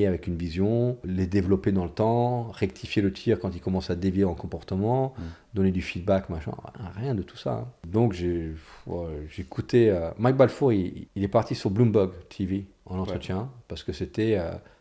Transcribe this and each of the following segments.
avec une vision, les développer dans le temps, rectifier le tir quand ils commencent à dévier en comportement, donner du feedback, machin, rien de tout ça. Hein. Donc j'ai écouté Mike Balfour, il est parti sur Bloomberg TV en entretien parce que c'était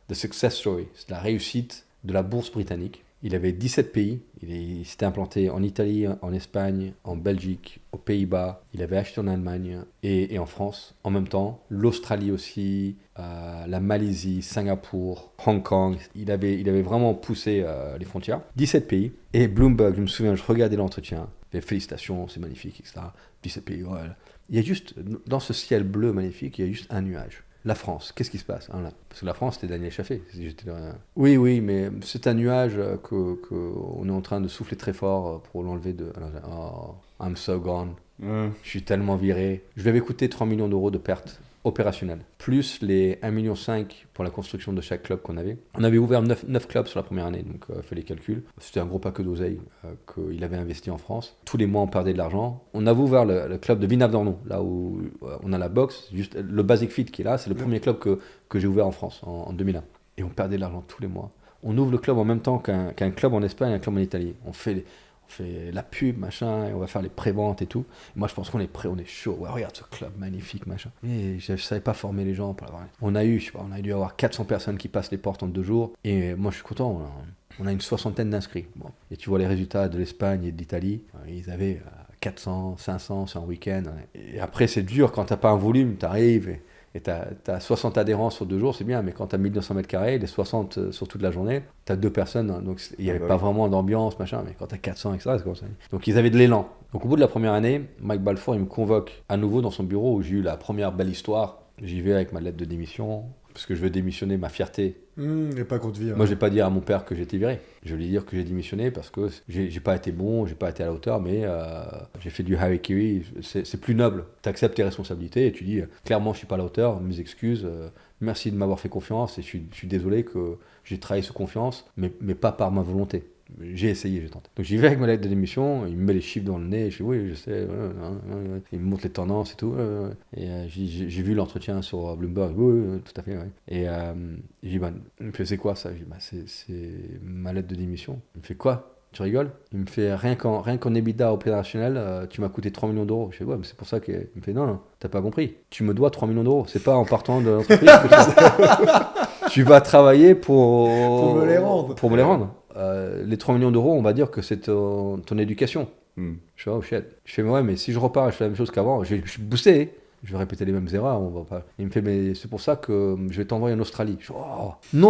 the success story, c'est la réussite de la bourse britannique. Il avait 17 pays, il s'était implanté en Italie, en Espagne, en Belgique, aux Pays-Bas, il avait acheté en Allemagne et en France en même temps, l'Australie aussi, la Malaisie, Singapour, Hong Kong, il avait vraiment poussé les frontières. 17 pays, et Bloomberg, je me souviens, je regardais l'entretien, félicitations, c'est magnifique, etc. 17 pays, ouais. Il y a juste, dans ce ciel bleu magnifique, il y a juste un nuage. La France, qu'est-ce qui se passe hein, là? Parce que la France, c'était Daniel Chaffé. Oui, mais c'est un nuage qu'on est en train de souffler très fort pour l'enlever de... Oh, I'm so gone. Je suis tellement viré. Je lui avais coûté 3 millions d'euros de pertes opérationnelles, plus les 1,5 million pour la construction de chaque club qu'on avait. On avait ouvert 9 clubs sur la première année, donc fait les calculs. C'était un gros paquet d'oseille qu'il avait investi en France. Tous les mois, on perdait de l'argent. On avait ouvert le club de Villeneuve-d'Ornon, là où on a la boxe, juste le Basic Fit qui est là, c'est le premier club que j'ai ouvert en France en 2001. Et on perdait de l'argent tous les mois. On ouvre le club en même temps qu'un club en Espagne et un club en Italie. On fait la pub, machin, et on va faire les préventes et tout. Et moi, je pense qu'on est prêt, on est chaud. Ouais, regarde ce club magnifique, machin. Et je savais pas former les gens pour l'avoir. On a dû avoir 400 personnes qui passent les portes en 2 jours. Et moi, je suis content. On a une 60aine d'inscrits. Bon. Et tu vois les résultats de l'Espagne et de l'Italie. Ils avaient 400, 500, c'est un week-end. Et après, c'est dur quand t'as pas un volume, t'arrives et t'as 60 adhérents sur 2 jours, c'est bien, mais quand t'as 1200 mètres carrés, les 60 sur toute la journée, t'as 2 personnes, hein, donc il n'y avait pas vraiment d'ambiance, machin, mais quand t'as 400, etc., c'est comme ça. Donc ils avaient de l'élan. Donc au bout de la première année, Mike Balfour, il me convoque à nouveau dans son bureau où j'ai eu la première belle histoire. J'y vais avec ma lettre de démission, parce que je veux démissionner, ma fierté. Et pas qu'on te vire. Moi, je vais pas dire à mon père que j'ai été viré. Je vais lui dire que j'ai démissionné parce que j'ai pas été bon, j'ai pas été à la hauteur, mais j'ai fait du harikiri. C'est plus noble. Tu acceptes tes responsabilités et tu dis clairement, je suis pas à la hauteur, mes excuses, merci de m'avoir fait confiance et je suis désolé que j'ai trahi sous confiance, mais pas par ma volonté. J'ai essayé, j'ai tenté. Donc j'y vais avec ma lettre de démission, il me met les chiffres dans le nez, je dis oui, je sais, il me montre les tendances et tout. Et j'ai vu l'entretien sur Bloomberg, oui, tout à fait. Ouais. Et je dis, il me fait c'est quoi ça? Je dis, c'est ma lettre de démission. Il me fait quoi? Tu rigoles? Il me fait rien qu'en EBITDA opérationnel, tu m'as coûté 3 millions d'euros. Je fais ouais, mais c'est pour ça qu'il me fait non, t'as pas compris. Tu me dois 3 millions d'euros. C'est pas en partant de l'entreprise que tu vas travailler pour me les rendre. Pour me les rendre. Les 3 millions d'euros, on va dire que c'est ton éducation. Je fais oh shit. Je fais ouais, mais si je repars et je fais la même chose qu'avant, je suis boosté. Je vais répéter les mêmes erreurs. On va pas. Il me fait mais c'est pour ça que je vais t'envoyer en Australie. Je fais oh non.